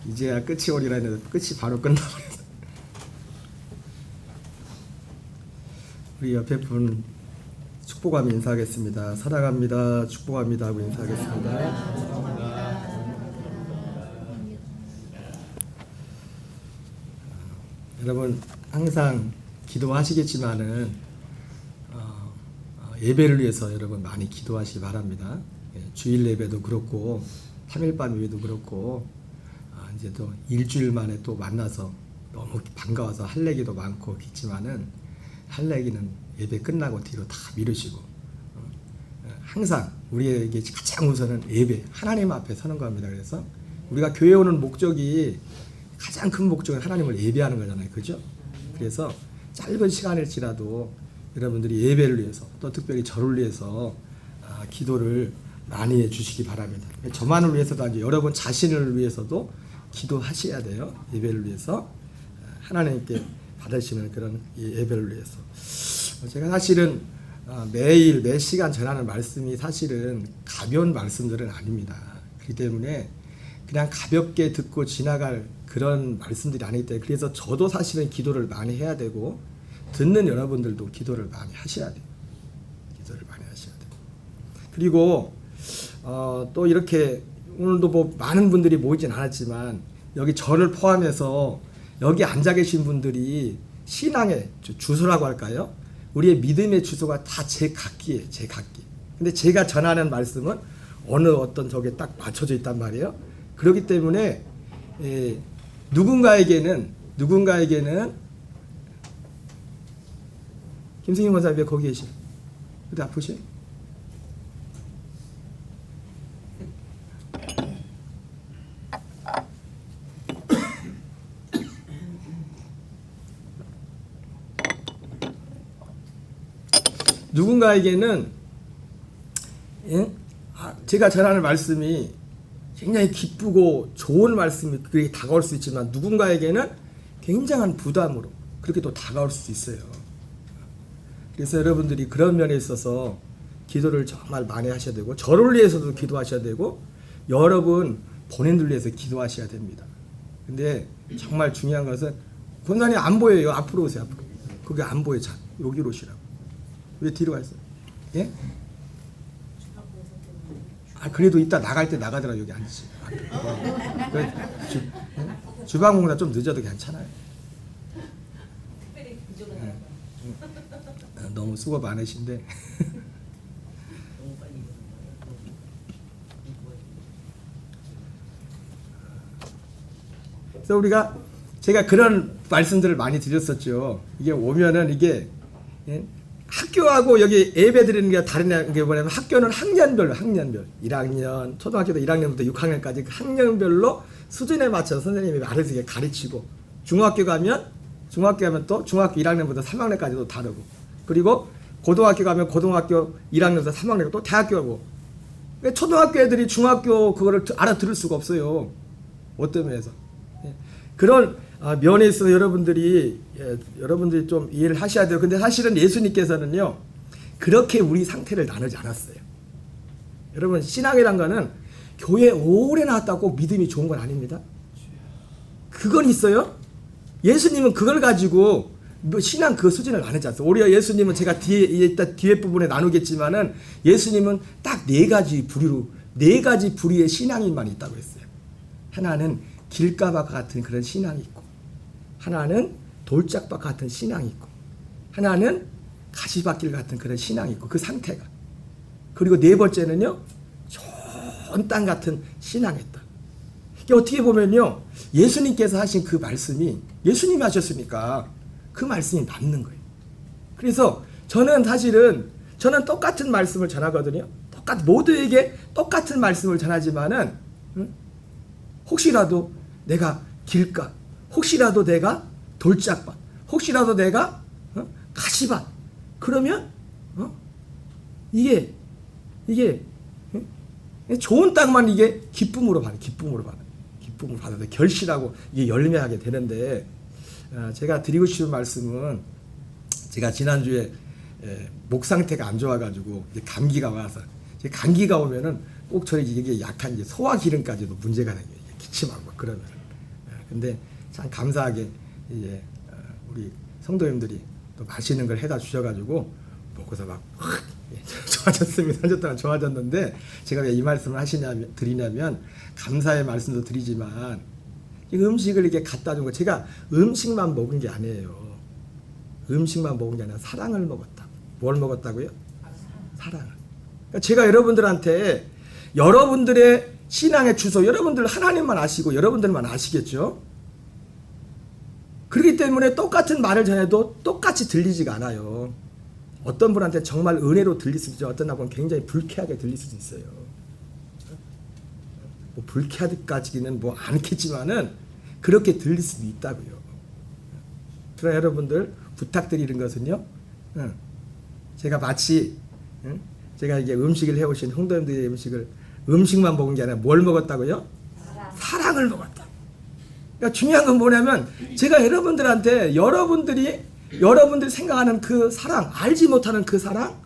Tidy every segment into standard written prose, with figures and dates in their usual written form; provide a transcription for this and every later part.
이제야 끝이 오리라 했는데 끝이 바로 끝나버렸어. 우리 옆에 분 축복하며 인사하겠습니다. 사랑합니다. 축복합니다 하고 인사하겠습니다. 여러분 항상 기도하시겠지만은 예배를 위해서 여러분 많이 기도하시기 바랍니다. 주일 예배도 그렇고 3일 밤 예배도 그렇고 이제 또 일주일 만에 또 만나서 너무 반가워서 할 얘기도 많고 있지만은 할 얘기는 예배 끝나고 뒤로 다 미루시고 항상 우리에게 가장 우선은 예배 하나님 앞에 서는 겁니다. 그래서 우리가 교회 오는 목적이 가장 큰 목적은 하나님을 예배하는 거잖아요. 그죠? 그래서 짧은 시간일지라도 여러분들이 예배를 위해서 또 특별히 저를 위해서 기도를 많이 해주시기 바랍니다. 저만을 위해서도 아니고 여러분 자신을 위해서도 기도하셔야 돼요. 예배를 위해서 하나님께 받으시는 그런 예배를 위해서. 제가 사실은 매일 매 시간 전하는 말씀이 사실은 가벼운 말씀들은 아닙니다. 그렇기 때문에 그냥 가볍게 듣고 지나갈 그런 말씀들이 아니기 때문에 그래서 저도 사실은 기도를 많이 해야 되고 듣는 여러분들도 기도를 많이 하셔야 돼요. 기도를 많이 하셔야 돼요. 그리고 또 이렇게 오늘도 뭐 많은 분들이 모이진 않았지만 여기 저를 포함해서 여기 앉아 계신 분들이 신앙의 주소라고 할까요? 우리의 믿음의 주소가 다 제각기예요. 제각기. 근데 제가 전하는 말씀은 어느 어떤 저게 딱 맞춰져 있단 말이에요. 그렇기 때문에 누군가에게는 김승희 권사님 왜 거기 계시? 어디 아프시? 누군가에게는 제가 전하는 말씀이 굉장히 기쁘고 좋은 말씀이 그렇게 다가올 수 있지만 누군가에게는 굉장한 부담으로 그렇게 또 다가올 수 있어요. 그래서 여러분들이 그런 면에 있어서 기도를 정말 많이 하셔야 되고 저를 위해서도 기도하셔야 되고 여러분 본인들 위해서 기도하셔야 됩니다. 근데 정말 중요한 것은 권사님 안 보여요. 앞으로 오세요. 앞으로. 그게 안 보여. 자, 여기로 오시라고. 왜 뒤로 가 있어요? 예? 그래도 이따 나갈 때 나가더라. 여기 앉으시. 주방 공사 좀 늦어도 괜찮아요. 너무 수고 많으신데. 그래서 제가 그런 말씀들을 많이 드렸었죠. 이게 오면은 이게 학교하고 여기 예배 드리는 게 다른 게 뭐냐면 학교는 학년별 1학년, 초등학교도 1학년부터 6학년까지 학년별로 수준에 맞춰서 선생님이 알아서 가르치고 중학교 가면 또 중학교 1학년부터 3학년까지도 다르고 그리고 고등학교 가면 고등학교 1학년부터 3학년 또 대학교 가고 초등학교 애들이 중학교 그거를 알아들을 수가 없어요. 어떤 면에서 그런 면에 있어서 여러분들이 좀 이해를 하셔야 돼요. 근데 사실은 예수님께서는요 그렇게 우리 상태를 나누지 않았어요. 여러분 신앙이란 거는 교회 오래 나왔다고 믿음이 좋은 건 아닙니다. 그건 있어요. 예수님은 그걸 가지고 신앙 그 수준을 나누지 않았어요. 오히려 예수님은 제가 뒤에 부분에 나누겠지만은 예수님은 딱 네 가지 부류의 신앙인만 있다고 했어요. 하나는 길가밭 같은 그런 신앙이 있고 하나는 돌짝밭 같은 신앙이 있고 하나는 가시밭길 같은 그런 신앙이 있고 그 상태가 그리고 네 번째는요 좋은 땅 같은 신앙이 있다. 이게 어떻게 보면요 예수님께서 하신 그 말씀이 예수님이 하셨으니까 그 말씀이 맞는 거예요. 그래서 저는 똑같은 말씀을 전하거든요. 모두에게 똑같은 말씀을 전하지만은 혹시라도 내가 길가, 혹시라도 내가 돌짝밭, 혹시라도 내가 가시밭 그러면 이게 좋은 땅만 이게 기쁨으로 받아 결실하고 이게 열매하게 되는데 제가 드리고 싶은 말씀은 제가 지난주에 목 상태가 안 좋아가지고 감기가 와서 감기가 오면은 꼭 저희 이게 약한 소화 기능까지도 문제가 생겨요. 기침하고 그러면 근데 참 감사하게 이제 우리 성도님들이 또 맛있는 걸 해다 주셔가지고 먹고서 막 좋아졌습니다. 한 주 동안 좋아졌는데 제가 왜 이 말씀을 드리냐면 감사의 말씀도 드리지만 이 음식을 이렇게 갖다 준 거 제가 음식만 먹은 게 아니에요. 음식만 먹은 게 아니라 사랑을 먹었다. 뭘 먹었다고요? 사랑을. 그러니까 제가 여러분들한테 여러분들의 신앙의 주소, 여러분들 하나님만 아시고 여러분들만 아시겠죠? 그렇기 때문에 똑같은 말을 전해도 똑같이 들리지가 않아요. 어떤 분한테 정말 은혜로 들릴 수도 있죠. 어떤 분은 굉장히 불쾌하게 들릴 수도 있어요. 뭐 불쾌하기까지는 뭐 않겠지만은 그렇게 들릴 수도 있다고요. 그러나 여러분들 부탁드리는 것은요. 제가 마치 제가 이게 음식을 해오신 홍도님들의 음식만 먹은 게 아니라 뭘 먹었다고요? 사랑을 먹었다. 그러니까 중요한 건 뭐냐면 제가 여러분들한테 여러분들이 생각하는 그 사랑, 알지 못하는 그 사랑,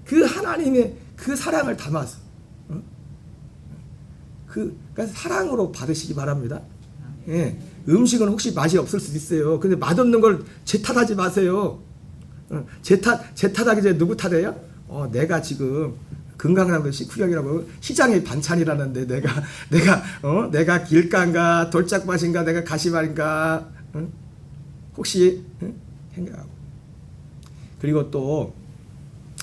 그 하나님의 그 사랑을 담아서 그러니까 사랑으로 받으시기 바랍니다. 예, 음식은 혹시 맛이 없을 수도 있어요. 근데 맛없는 걸 제 탓하지 마세요. 제 탓하기 전에 누구 탓해요? 내가 지금 건강한 것이 구경이라고 시장의 반찬이라는데 내가 길가인가 돌짝밭인가 내가 가시밭인가 혹시 생각하고. 그리고 또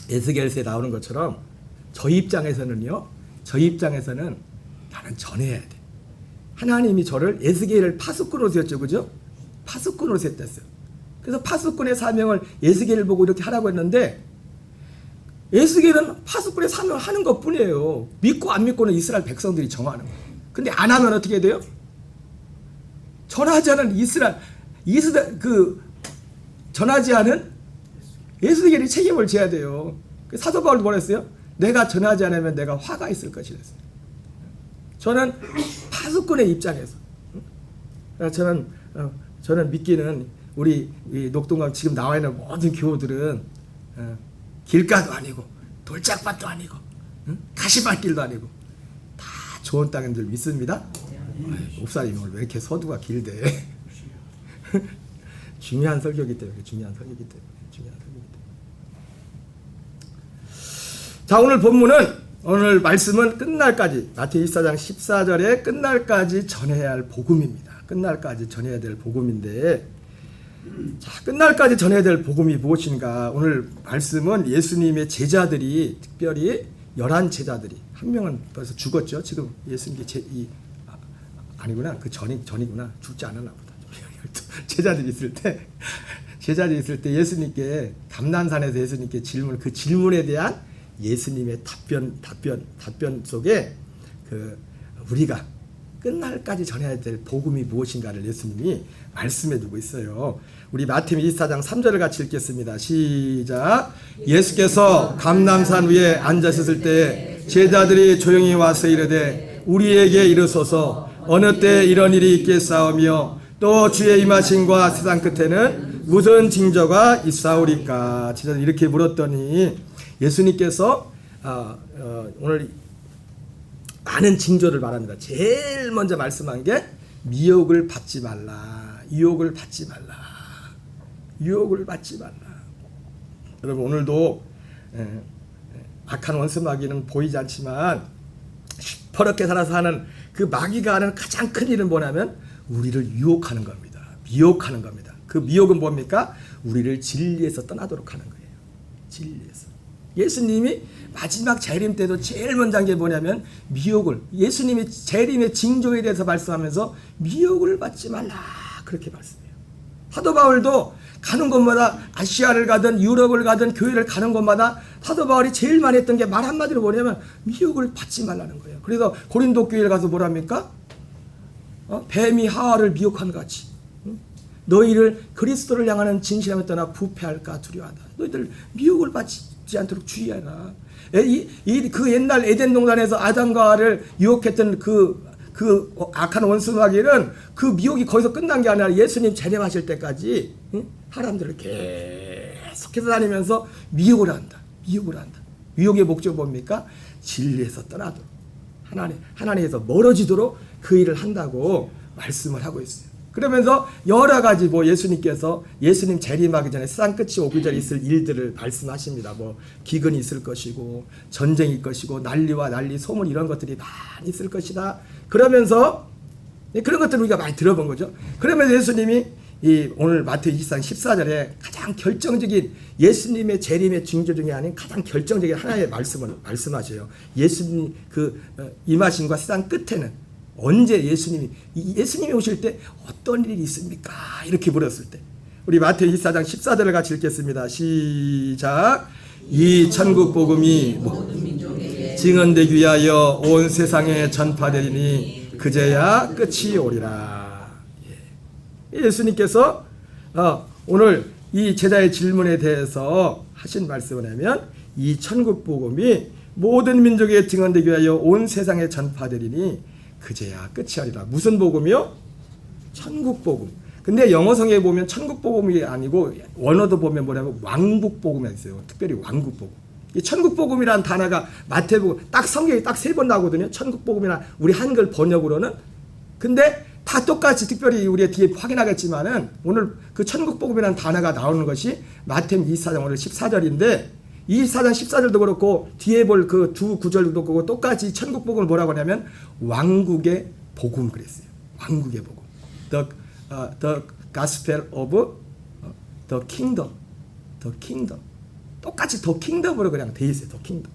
에스겔서에 나오는 것처럼 저희 입장에서는 나는 전해야 돼. 하나님이 저를 에스겔을 파수꾼으로 세웠죠, 그죠? 파수꾼으로 세웠어요. 그래서 파수꾼의 사명을 에스겔을 보고 이렇게 하라고 했는데 에스겔은 파수꾼의 사명을 하는 것뿐이에요. 믿고 안 믿고는 이스라엘 백성들이 정하는 거예요. 근데 안 하면 어떻게 돼요? 전하지 않은 전하지 않은 에스겔이 책임을 져야 돼요. 사도 바울도 뭐랬어요? 내가 전하지 않으면 내가 화가 있을 것이랬어요. 저는 파수꾼의 입장에서 저는 믿기는 우리 녹동강 지금 나와 있는 모든 교우들은 길가도 아니고 돌짝밭도 아니고 가시밭길도 아니고 다 좋은 땅인 줄 믿습니다. 목사님 오늘 왜 이렇게 서두가 길대? 중요한 설교이기 때문에. 자, 오늘 말씀은 끝날까지 마태복음 24장 14절에 끝날까지 전해야 할 복음입니다. 끝날까지 전해야 될 복음인데, 자, 끝날까지 전해야 될 복음이 무엇인가? 오늘 말씀은 예수님의 제자들이 특별히 11제자들이 한 명은 벌써 죽었죠. 지금 예수님께 아니구나. 그 전이구나. 죽지 않았나 보다. 제자들이 있을 때 예수님께 감난산에서 예수님께 그 질문에 대한 예수님의 답변 속에 우리가 끝날까지 전해야 될 복음이 무엇인가를 예수님이 말씀해 두고 있어요. 우리 마태복음 24장 3절을 같이 읽겠습니다. 시작. 예수께서 감람산 위에 앉으셨을 때 제자들이 조용히 와서 이르되 우리에게 이르소서 어느 때 이런 일이 있겠사오며 또 주의 임하심과 세상 끝에는 무슨 징조가 있사오리까. 제자들이 이렇게 물었더니 예수님께서 오늘 많은 징조를 말합니다. 제일 먼저 말씀한 게 미혹을 받지 말라. 유혹을 받지 말라. 여러분 오늘도 악한 원수 마귀는 보이지 않지만 시퍼렇게 살아서 하는 그 마귀가 하는 가장 큰 일은 뭐냐면 우리를 유혹하는 겁니다. 미혹하는 겁니다. 그 미혹은 뭡니까? 우리를 진리에서 떠나도록 하는 거예요. 진리에서. 예수님이 마지막 재림 때도 제일 먼저 한 게 뭐냐면 미혹을, 예수님이 재림의 징조에 대해서 말씀하면서 미혹을 받지 말라 그렇게 말씀해요. 사도 바울도 가는 곳마다 아시아를 가든 유럽을 가든 교회를 가는 곳마다 사도 바울이 제일 많이 했던 게 말 한마디로 뭐냐면 미혹을 받지 말라는 거예요. 그래서 고린도 교회를 가서 뭐랍니까? 뱀이 하와를 미혹한 것 같이 너희를 그리스도를 향하는 진실함에 떠나 부패할까 두려워하다. 너희들 미혹을 받지 않도록 주의하라. 그 옛날 에덴 동산에서 아담과 하와를 유혹했던 그 악한 원수 마귀는 그 미혹이 거기서 끝난 게 아니라 예수님 재림하실 때까지 사람들을 계속해서 다니면서 미혹을 한다. 미혹의 목적은 뭡니까? 진리에서 떠나도록 하나님에서 멀어지도록 그 일을 한다고 말씀을 하고 있어요. 그러면서 여러 가지 뭐 예수님께서 예수님 재림하기 전에 세상 끝이 오기 전에 있을 일들을 말씀하십니다. 뭐 기근이 있을 것이고 전쟁이 있을 것이고 난리와 난리 소문 이런 것들이 많이 있을 것이다. 그러면서 그런 것들을 우리가 많이 들어본 거죠. 그러면서 예수님이 이 오늘 마태복음 24장 14절에 가장 결정적인 예수님의 재림의 징조 중에 아닌 가장 결정적인 하나의 말씀을 말씀하셔요. 예수님 그 임하심과 세상 끝에는 언제 예수님이 오실 때 어떤 일이 있습니까? 이렇게 물었을 때 우리 마태복음 24장 14절을 같이 읽겠습니다. 시작. 이 천국 복음이 증언되기 위하여 온 세상에 전파되리니 그제야 끝이 오리라. 예수님께서 오늘 이 제자의 질문에 대해서 하신 말씀을 하면 이 천국 복음이 모든 민족에 증언되기 위하여 온 세상에 전파되리니 그제야 끝이 아니라. 무슨 복음이요? 천국 복음. 근데 영어성에 보면 천국 복음이 아니고 원어도 보면 뭐냐면 왕국 복음이 있어요. 특별히 왕국 복음. 이 천국 복음이라는 단어가 마태복음 딱 성경에 딱 3번 나오거든요. 천국 복음이나 우리 한글 번역으로는. 근데 다 똑같이 특별히 우리가 뒤에 확인하겠지만은 오늘 그 천국 복음이라는 단어가 나오는 것이 마태복음 24장 오늘 14절인데 24장 14절도 그렇고 뒤에 볼 그 두 구절도 그렇고 똑같이 천국 복음을 뭐라고 하냐면 왕국의 복음 그랬어요. 왕국의 복음. The gospel of the kingdom. The kingdom. 똑같이 the kingdom으로 그냥 돼 있어요. the kingdom.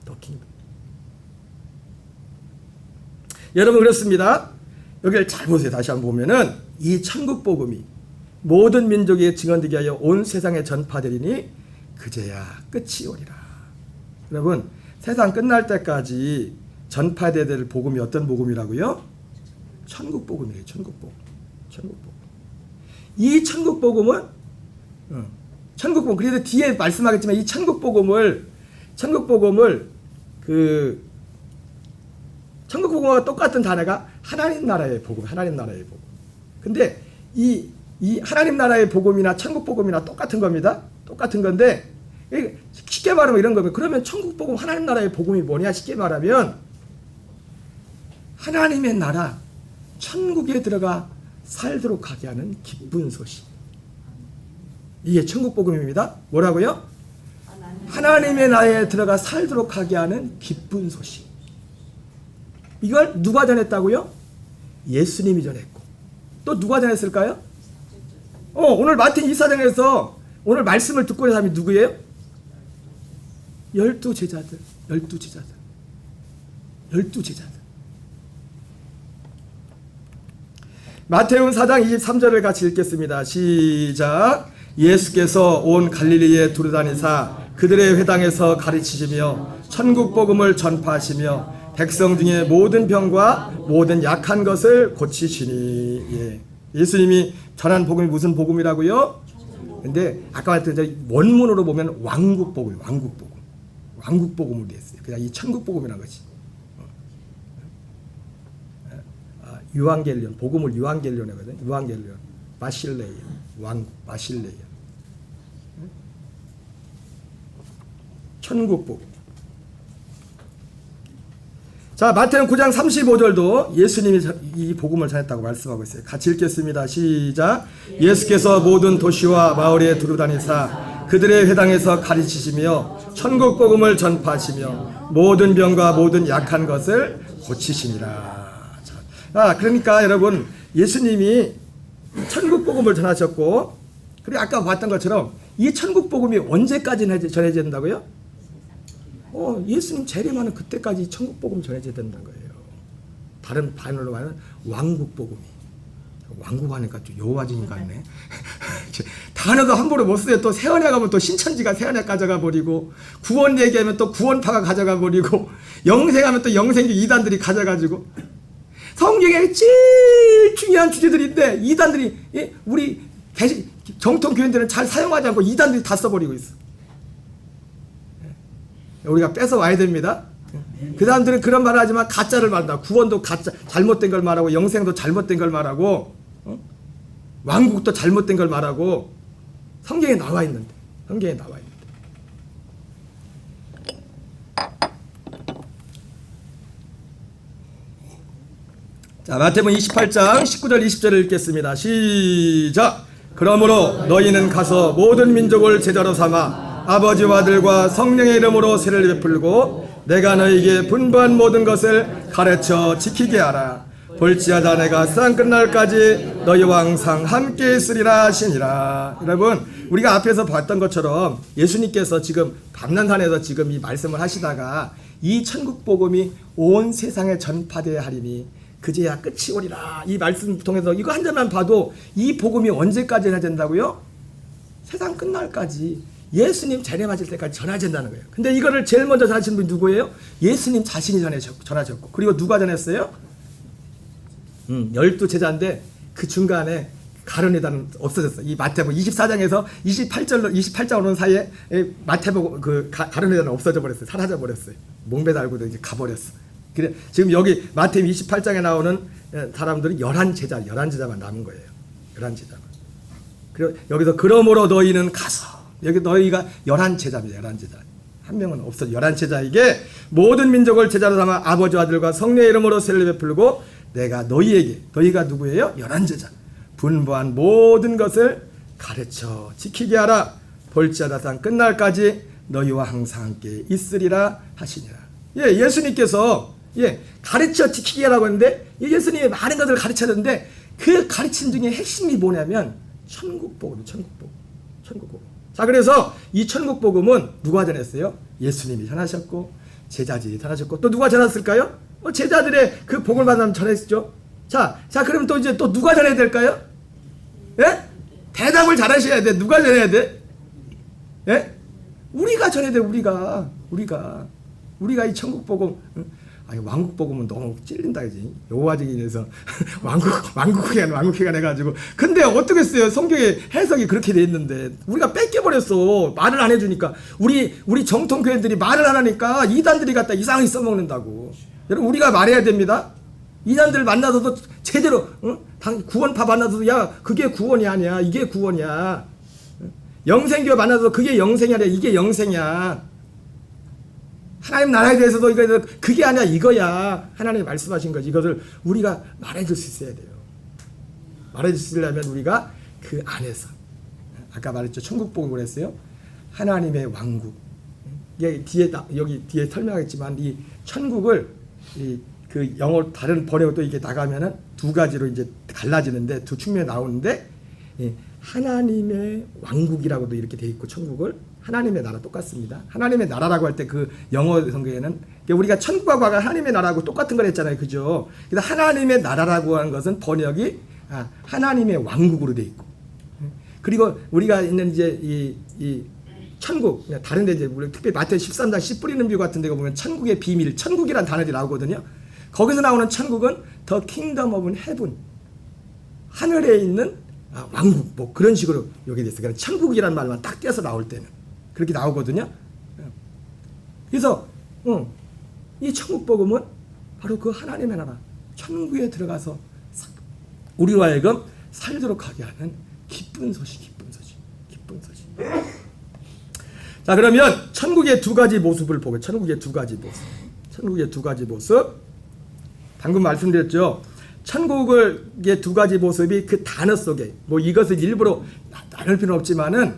the kingdom. 여러분 그렇습니다. 여기를 잘 보세요. 다시 한번 보면은 이 천국 복음이 모든 민족에 증언되게 하여 온 세상에 전파되리니 그제야 끝이 오리라. 여러분 세상 끝날 때까지 전파되어야 될 복음이 어떤 복음이라고요? 천국 복음이에요. 천국 복음. 천국 복음. 이 천국 복음은 천국 복음. 그래서 뒤에 말씀하겠지만 이 천국 복음을 천국 복음과 똑같은 단어가 하나님 나라의 복음, 하나님 나라의 복음. 근데 이 하나님 나라의 복음이나 천국 복음이나 똑같은 겁니다. 똑같은 건데 쉽게 말하면 이런 거면 그러면 천국 복음, 하나님 나라의 복음이 뭐냐? 쉽게 말하면 하나님의 나라, 천국에 들어가 살도록 하게 하는 기쁜 소식. 이게 천국 복음입니다. 뭐라고요? 하나님의 나라에 들어가 살도록 하게 하는 기쁜 소식. 이걸 누가 전했다고요? 예수님이 전했고 또 누가 전했을까요? 오늘 마태복음 24장에서 오늘 말씀을 듣고 있는 사람이 누구예요? 12제자들. 12제자들. 마태복음 4장 23절을 같이 읽겠습니다. 시작. 예수께서 온 갈릴리에 두루다니사 그들의 회당에서 가르치시며 천국 복음을 전파하시며 백성 중에 모든 병과 모든 약한 것을 고치시니. 예. 예수님이 전한 복음이 무슨 복음이라고요? 근데 아까 말했던 원문으로 보면 왕국 복음, 왕국 복음. 왕국 복음으로 되어 있어요. 그냥 이 천국 복음이라는 것이. 유앙겔리온, 복음을 유앙겔리온 하거든요. 유앙겔리온, 바실레이온, 왕국, 바실레이온. 천국 복음. 자, 마태복음 9장 35절도 예수님이 이 복음을 전했다고 말씀하고 있어요. 같이 읽겠습니다. 시작. 예수께서 모든 도시와 마을에 두루다니사 그들의 회당에서 가르치시며 천국 복음을 전파하시며 모든 병과 모든 약한 것을 고치시니라. 그러니까 여러분 예수님이 천국 복음을 전하셨고 그리고 아까 봤던 것처럼 이 천국 복음이 언제까지 전해져야 된다고요? 예수님 재림하는 그때까지 천국 복음 전해져야 된다는 거예요. 다른 반으로 말하면 왕국 복음이. 왕국 하니까 좀 여호와진 같네. 단어도 함부로 못 써요. 또 세원에 가면 또 신천지가 세원에 가져가 버리고 구원 얘기하면 또 구원파가 가져가 버리고 영생하면 또 영생교 이단들이 가져가지고 성경에 제일 중요한 주제들인데 이단들이 우리 정통 교인들은 잘 사용하지 않고 이단들이 다 써버리고 있어. 우리가 뺏어 와야 됩니다. 그 사람들은 그런 말을 하지만 가짜를 말한다. 구원도 가짜, 잘못된 걸 말하고 영생도 잘못된 걸 말하고 왕국도 잘못된 걸 말하고 성경에 나와 있는데 자, 마태복음 28장 19절 20절을 읽겠습니다. 시작. 그러므로 너희는 가서 모든 민족을 제자로 삼아 아버지와 아들과 성령의 이름으로 세례를 베풀고 내가 너희에게 분부한 모든 것을 가르쳐 지키게 하라. 볼지어다 내가 세상 끝날까지 너희와 항상 함께 있으리라 하시니라. 여러분, 우리가 앞에서 봤던 것처럼 예수님께서 지금 감난산에서 지금 이 말씀을 하시다가 이 천국 복음이 온 세상에 전파되어야 하리니 그제야 끝이 오리라. 이 말씀 통해서 이거 한 점만 봐도 이 복음이 언제까지 해야 된다고요? 세상 끝날까지, 예수님 재림하실 때까지 전해야 된다는 거예요. 근데 이거를 제일 먼저 전하신 분이 누구예요? 예수님 자신이 전하셨고, 그리고 누가 전했어요? 12제자인데 그 중간에 가룟 유다는 없어졌어요. 이 마태복음 24장에서 28장 오는 사이에 마태복음 그 가룟 유다는 없어져 버렸어요. 사라져 버렸어요. 목매 달고도 이제 가버렸어. 그래 지금 여기 마태복음 28장에 나오는 사람들은 11제자만 남은 거예요. 11제자만. 그리고 여기서 그러므로 너희는 가서, 여기 너희가 11제자입니다. 11제자. 한 명은 없어. 11제자에게 모든 민족을 제자로 삼아 아버지와 아들과 성령의 이름으로 세례를 베풀고 내가 너희에게, 너희가 누구예요? 11제자. 분부한 모든 것을 가르쳐 지키게 하라. 볼지어다 세상 끝날까지 너희와 항상 함께 있으리라 하시니라. 예, 예수님께서 가르쳐 지키게 하라고 했는데 예수님이 많은 것을 가르쳤는데 그 가르침 중에 핵심이 뭐냐면 천국복음. 자, 그래서 이 천국복음은 누가 전했어요? 예수님이 전하셨고 제자들이 전하셨고 또 누가 전했을까요? 제자들의 그 복을 받으면 전했죠. 자, 그럼 또 이제 또 누가 전해야 될까요? 예? 대답을 잘 하셔야 돼. 누가 전해야 돼? 예? 우리가 전해야 돼. 우리가 이 천국복음, 아니 왕국복음은 너무 찔린다 이지. 여호와직인에서 왕국회관 해가지고. 근데 어떻게 했어요? 성경에 해석이 그렇게 돼 있는데 우리가 뺏겨버렸어. 말을 안 해주니까. 우리 정통교회들이 말을 안 하니까 이단들이 갖다 이상하게 써먹는다고. 여러분, 우리가 말해야 됩니다. 이단들 만나서도 제대로 구원파 만나서도 야 그게 구원이 아니야, 이게 구원이야. 영생교회 만나서 그게 영생이 아니야, 이게 영생이야. 하나님 나라에 대해서도 이거 그게 아니야, 이거야. 하나님이 말씀하신 거지. 이것을 우리가 말해줄 수 있어야 돼요. 말해줄 수 있으려면 우리가 그 안에서, 아까 말했죠, 천국복음을 했어요. 하나님의 왕국. 이게 여기 뒤에 설명하겠지만 이 천국을 그 영어 다른 번역도 이게 나가면은 두 가지로 이제 갈라지는데 두 측면이 나오는데, 하나님의 왕국이라고도 이렇게 돼 있고 천국을 하나님의 나라 똑같습니다. 하나님의 나라라고 할 때 그 영어 성경에는 우리가 천국하고 하나님의 나라하고 똑같은 걸 했잖아요, 그죠? 그래서 하나님의 나라라고 하는 것은 번역이 하나님의 왕국으로 돼 있고, 그리고 우리가 있는 이제 이 천국, 다른데 이제 우리 특별히 마태복음 13장 씨 뿌리는 비 같은 데 보면 천국의 비밀, 천국이란 단어들이 나오거든요. 거기서 나오는 천국은 The Kingdom of Heaven, 하늘에 있는 왕국, 뭐 그런 식으로 여기 됐어요. 그러니까 천국이란 말만 딱 떼서 나올 때는 그렇게 나오거든요. 그래서 이 천국 복음은 바로 그 하나님의 나라, 천국에 들어가서 우리로 하여금 살도록 하게 하는 기쁜 소식. 자, 그러면 천국의 두 가지 모습을 보고, 천국의 두 가지 모습. 방금 말씀드렸죠. 천국의 두 가지 모습이 그 단어 속에, 뭐 이것을 일부러 나눌 필요는 없지만은,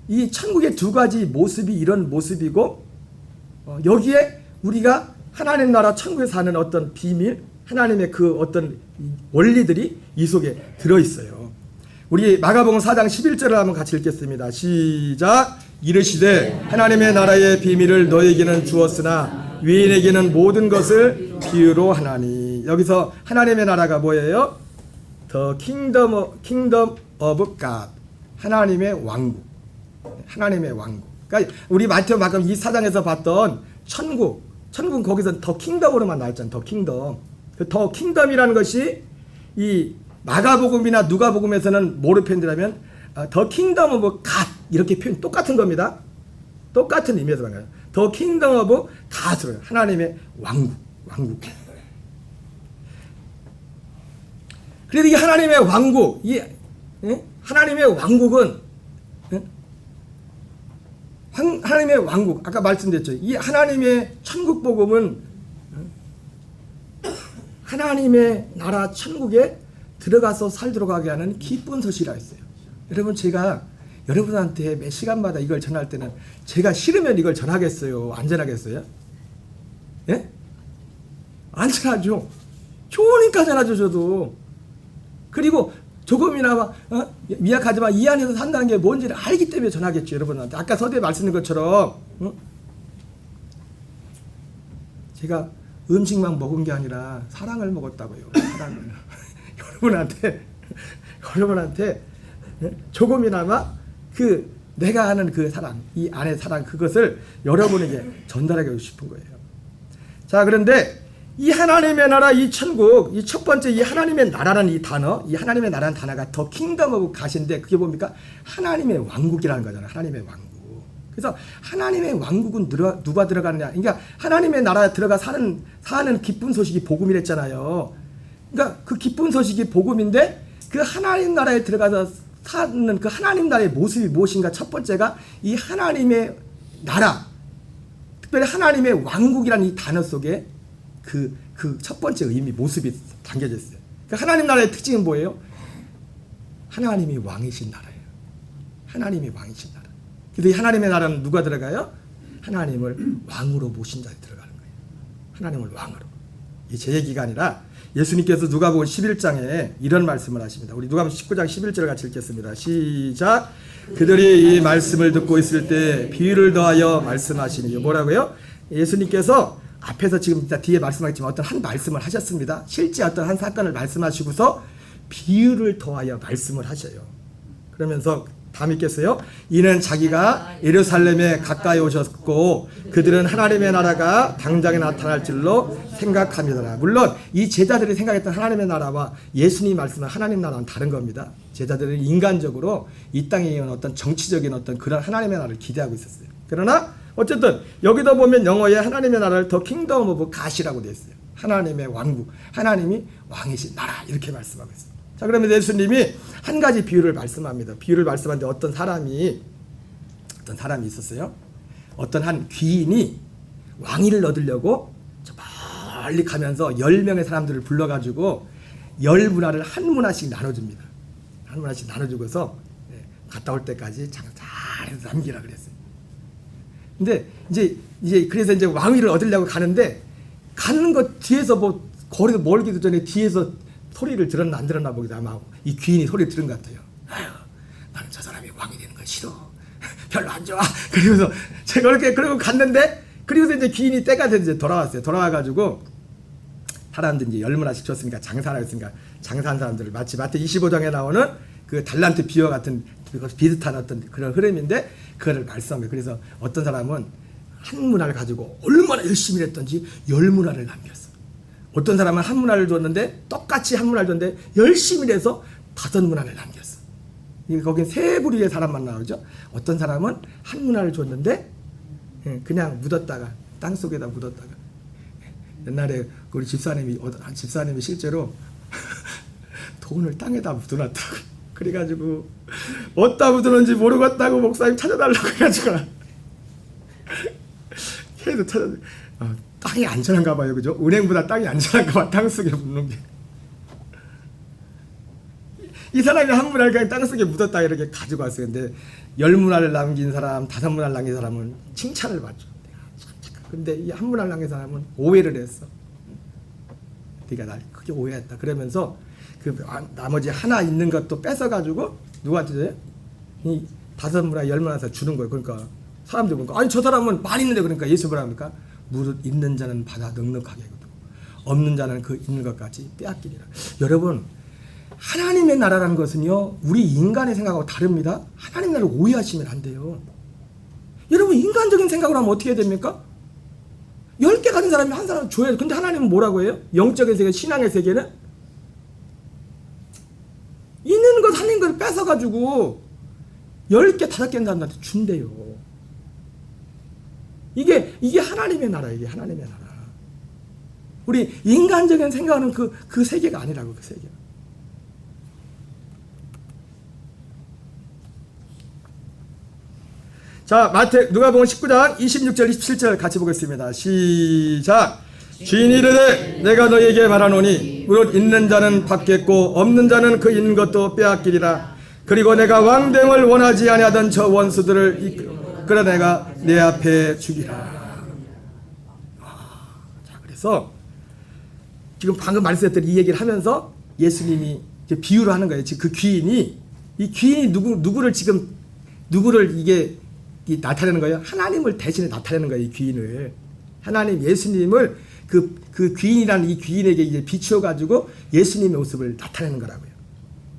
이 천국의 두 가지 모습이 이런 모습이고, 여기에 우리가 하나님 나라 천국에 사는 어떤 비밀, 하나님의 그 어떤 원리들이 이 속에 들어있어요. 우리 마가복음 4장 11절을 한번 같이 읽겠습니다. 시작. 이르시되 하나님의 나라의 비밀을 너에게는 주었으나 위인에게는 모든 것을 비유로 하나니. 여기서 하나님의 나라가 뭐예요? The kingdom of God. 하나님의 왕국. 그러니까 우리 마태복음 이 4장에서 봤던 천국은 거기서 더 킹덤으로만 나왔잖아요. 더 킹덤. 그 더 킹덤이라는 것이 이 마가복음이나 누가복음에서는 뭐로 표현되냐면 더 킹덤 오브 갓, 이렇게 표현 똑같은 겁니다. 똑같은 의미에서 말해요. 더 킹덤 오브 갓으로, 하나님의 왕국. 그래도 이 하나님의 왕국, 하나님의 왕국은, 하나님의 왕국, 아까 말씀드렸죠. 이 하나님의 천국 복음은 하나님의 나라 천국에 들어가서 살도록 하게 하는 기쁜 소식이라 했어요. 여러분, 제가 여러분한테 매 시간마다 이걸 전할 때는 제가 싫으면 이걸 전하겠어요? 안 전하겠어요? 예? 안 전하죠. 좋으니까 전하죠, 저도. 그리고 조금이나마 미약하지만 이 안에서 산다는 게 뭔지를 알기 때문에 전하겠죠, 여러분한테. 아까 서두에 말씀드린 것처럼 제가 음식만 먹은 게 아니라 사랑을 먹었다고요. 사랑을. 여러분한테 조금이나마 그 내가 아는 그 사랑, 이 안의 사랑, 그것을 여러분에게 전달하고 싶은 거예요. 자, 그런데 이 하나님의 나라, 이 천국, 이 첫 번째 이 하나님의 나라라는 이 단어, 이 하나님의 나라는 단어가 더 킹덤 오브 갓인데 그게 뭡니까? 하나님의 왕국이라는 거잖아요. 하나님의 왕국. 그래서 하나님의 왕국은 누가 들어가느냐? 그러니까 하나님의 나라에 들어가 사는 기쁜 소식이 복음이랬잖아요. 그러니까 그 기쁜 소식이 복음인데 그 하나님 나라에 들어가서 사는 그 하나님 나라의 모습이 무엇인가? 첫 번째가 이 하나님의 나라, 특별히 하나님의 왕국이라는 이 단어 속에 그 첫 번째 의미, 모습이 담겨져 있어요. 그 하나님 나라의 특징은 뭐예요? 하나님이 왕이신 나라예요. 하나님이 왕이신 나라. 그래서 이 하나님의 나라는 누가 들어가요? 하나님을 왕으로 모신 자에 들어가는 거예요. 하나님을 왕으로. 이게 제 얘기가 아니라 예수님께서 누가복음 11장에 이런 말씀을 하십니다. 우리 누가복음 19장 11절을 같이 읽겠습니다. 시작. 그들이 이 말씀을 듣고 있을 때 비유를 더하여 말씀하시니, 뭐라고요? 예수님께서 앞에서 지금 뒤에 말씀하셨지만 어떤 한 말씀을 하셨습니다. 실제 어떤 한 사건을 말씀하시고서 비유를 더하여 말씀을 하셔요. 그러면서 다 믿겠어요? 이는 자기가 예루살렘에 가까이 오셨고 그들은 하나님의 나라가 당장에 나타날 줄로 생각합니다. 물론 이 제자들이 생각했던 하나님의 나라와 예수님이 말씀한 하나님 나라는 다른 겁니다. 제자들은 인간적으로 이 땅에 있는 어떤 정치적인 어떤 그런 하나님의 나라를 기대하고 있었어요. 그러나 어쨌든 여기도 보면 영어에 하나님의 나라를 더 킹덤 오브 갓이라고 되어 있어요. 하나님의 왕국, 하나님이 왕이신 나라, 이렇게 말씀하고 있어요. 자, 그러면 예수님이 한 가지 비유를 말씀합니다. 비유를 말씀하는데 어떤 사람이 있었어요. 어떤 한 귀인이 왕위를 얻으려고 저 멀리 가면서 10명의 사람들을 불러가지고 10문화를 한 문화씩 나눠줍니다. 한 문화씩 나눠주고서 갔다 올 때까지 잘해서 남기라 그랬어요. 근데 이제 그래서 이제 왕위를 얻으려고 가는데 가는 것 뒤에서 뭐 거리도 멀기도 전에 뒤에서 소리를 들었나 안 들었나 보기도 아마 이 귀인이 소리를 들은 것 같아요. 아유, 나는 저 사람이 왕이 되는 거 싫어. 별로 안 좋아. 그리고서 제가 그렇게 그러고 갔는데 그리고서 이제 귀인이 때가 돼서 이제 돌아왔어요. 돌아와가지고 사람들 이제 10문화씩 줬으니까 장사를 했으니까 장사한 사람들을 마치 마태 25장에 나오는 그 달란트 비유와 같은 비슷한 어떤 그런 흐름인데 그거를 말씀해요. 그래서 어떤 사람은 한 문화를 가지고 얼마나 열심히 했던지 10문화를 남겼어. 어떤 사람은 한 문화를 줬는데 똑같이 한 문화를 줬는데 열심히 해서 5문화를 남겼어. 거긴 세 부류의 사람만 나오죠. 어떤 사람은 한 문화를 줬는데 그냥 묻었다가 땅속에다 묻었다가 옛날에 우리 집사님이 실제로 돈을 땅에다 묻어놨다고. 그래가지고 어디다 묻어놓은지 모르겠다고 목사님 찾아달라고 해가지고 계속 찾아. 땅이 안전한가 봐요, 그죠? 은행보다 땅이 안전한가 봐. 땅속에 묻는 게. 이 사람이 한 문화를 그냥 땅속에 묻었다 이렇게 가지고 왔어요. 근데 10문화를 남긴 사람, 5문화를 남긴 사람은 칭찬을 받죠. 근데 이 한 문화를 남긴 사람은 오해를 했어. 네가 날 크게 오해했다. 그러면서 그 나머지 하나 있는 것도 뺏어가지고 누구한테 줘요? 이 5문화, 10문화에서 주는 거예요. 그러니까 사람들이 보니까 아니 저 사람은 많이 있는데 그러니까 예수 뭐라 합니까? 무릇 있는 자는 받아 넉넉하게 거두고 없는 자는 그 있는 것까지 빼앗기리라. 여러분, 하나님의 나라라는 것은요 우리 인간의 생각하고 다릅니다. 하나님 나라를 오해하시면 안 돼요. 여러분, 인간적인 생각으로 하면 어떻게 해야 됩니까? 10개 가진 사람이 한 사람 줘야 돼. 근데 하나님은 뭐라고 해요? 영적인 세계, 신앙의 세계는 있는 것 하는 걸 뺏어가지고 10개, 5개 사람한테 준대요. 이게 하나님의 나라, 이게 하나님의 나라. 우리 인간적인 생각하는 그 세계가 아니라고, 그 세계. 자, 누가복음 19장 26절 27절 같이 보겠습니다. 시작. 주인이 이르되 내가 너에게 말하노니 무릇 있는 자는 받겠고 없는 자는 그 있는 것도 빼앗기리라. 그리고 내가 왕됨을 원하지 아니하던 저 원수들을 이끌어 내가 내 앞에 주기라. 자, 그래서 지금 방금 말씀드렸던 이 얘기를 하면서 예수님이 이제 비유를 하는 거예요. 지금 그 귀인이, 이 귀인이 누구를 이게 나타내는 거예요? 하나님을 대신에 나타내는 거예요. 이 귀인을. 하나님, 예수님을 그 귀인이라는 이 귀인에게 이제 비추어가지고 예수님의 모습을 나타내는 거라고요.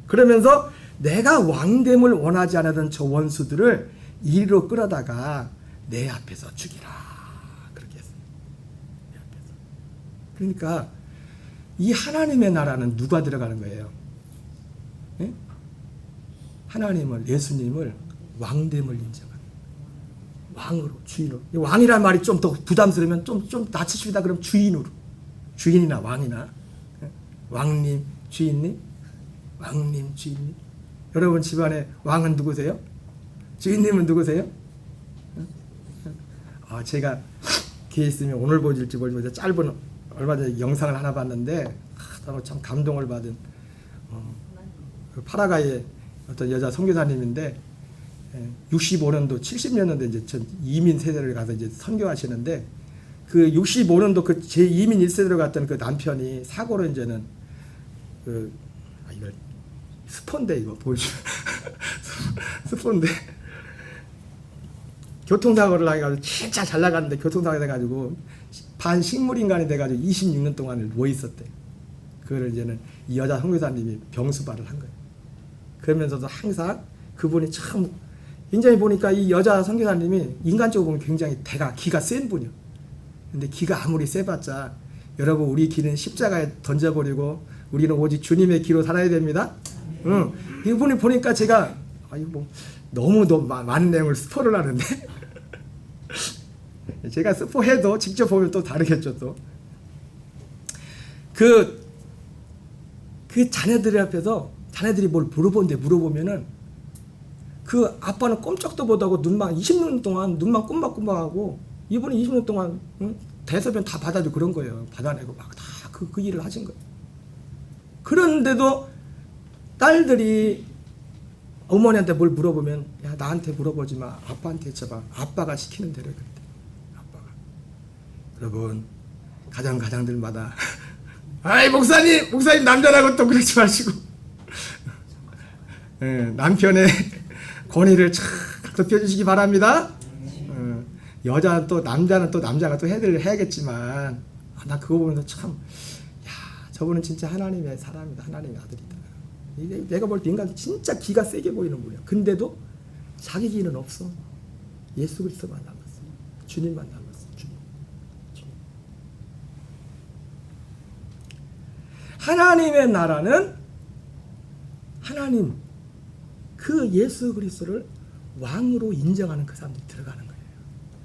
그러면서 내가 왕됨을 원하지 않았던 저 원수들을 이리로 끌어다가 내 앞에서 죽이라. 그렇게 했어요. 내 앞에서. 그러니까 이 하나님의 나라는 누가 들어가는 거예요? 예? 하나님을, 예수님을 왕됨을 인정하는 왕으로, 주인으로. 왕이란 말이 좀 더 부담스러우면 좀 낮추십니다. 그럼 주인으로. 주인이나 왕이나. 예? 왕님, 주인님, 왕님, 주인님. 여러분 집안에 왕은 누구세요? 주인님은 누구세요? 제가 기회 있으면 오늘 보실지 모르지만 짧은 얼마 전에 영상을 하나 봤는데 참 감동을 받은 그 파라과이의 어떤 여자 선교사님인데 65년도 70년대 이제 전 이민 세대를 가서 이제 선교하시는데 그 65년도 그 제 이민 1세대로 갔던 그 남편이 사고로 이제는 이걸 스폰데 이거 보여줘. 스폰데 교통사고를 해가지고 진짜 잘 나갔는데 교통사고 돼가지고 반식물인간이 돼가지고 26년 동안을 누워 있었대. 그걸 이제는 이 여자 선교사님이 병수발을 한 거예요. 그러면서도 항상 그분이 참 굉장히 보니까 이 여자 선교사님이 인간적으로 보면 굉장히 기가 센 분이요. 근데 기가 아무리 세봤자 여러분 우리 기는 십자가에 던져버리고 우리는 오직 주님의 기로 살아야 됩니다. 이분이 보니까 제가 너무 많은 내용을 스포를 하는데 제가 스포해도 직접 보면 또 다르겠죠. 또 그 자녀들 앞에서 자녀들이 뭘 물어보면은 그 아빠는 꼼짝도 못하고 20년 동안 눈만 꼼박꼼박하고 이분이 20년 동안 대소변 다 받아주고 그런 거예요. 받아내고 막 다 그 일을 하신 거예요. 그런데도 딸들이 어머니한테 뭘 물어보면 야 나한테 물어보지 마. 아빠한테 여쭤봐. 아빠가 시키는 대로 그랬대. 아빠가. 여러분 가장들마다 아이 목사님 남자라고 또 그러지 마시고 남편의 권위를 참 높여주시기 바랍니다. 여자는 또 남자는 또 남자가 또 해야겠지만 나 그거 보면서 참 저분은 진짜 하나님의 사람이다. 하나님의 아들이다. 내가 볼 때 인간 진짜 기가 세게 보이는 분이야. 근데도 자기 기는 없어. 예수 그리스도만 남았어. 주님만 남았어. 주님. 하나님의 나라는 하나님 그 예수 그리스도를 왕으로 인정하는 그 사람들이 들어가는 거예요.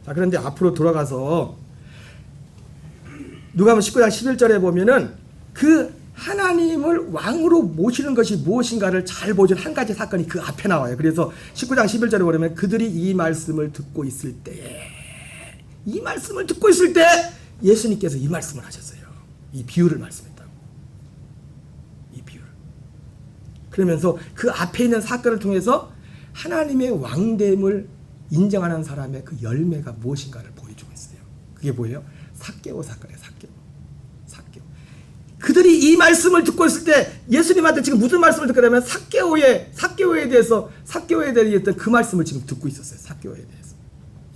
자, 그런데 앞으로 돌아가서 누가복음 19장 11절에 보면은 그 하나님을 왕으로 모시는 것이 무엇인가를 잘 보여준 한 가지 사건이 그 앞에 나와요. 그래서 19장 11절에 보면 그들이 이 말씀을 듣고 있을 때 예수님께서 이 말씀을 하셨어요. 이 비유를 말씀했다고. 이 비유를. 그러면서 그 앞에 있는 사건을 통해서 하나님의 왕됨을 인정하는 사람의 그 열매가 무엇인가를 보여주고 있어요. 그게 뭐예요? 삭개오 사건이에요. 삭개오. 그들이 이 말씀을 듣고 있을 때 예수님한테 지금 무슨 말씀을 듣게 되면 삭개오에 대해서 그 말씀을 지금 듣고 있었어요. 삭개오에 대해서.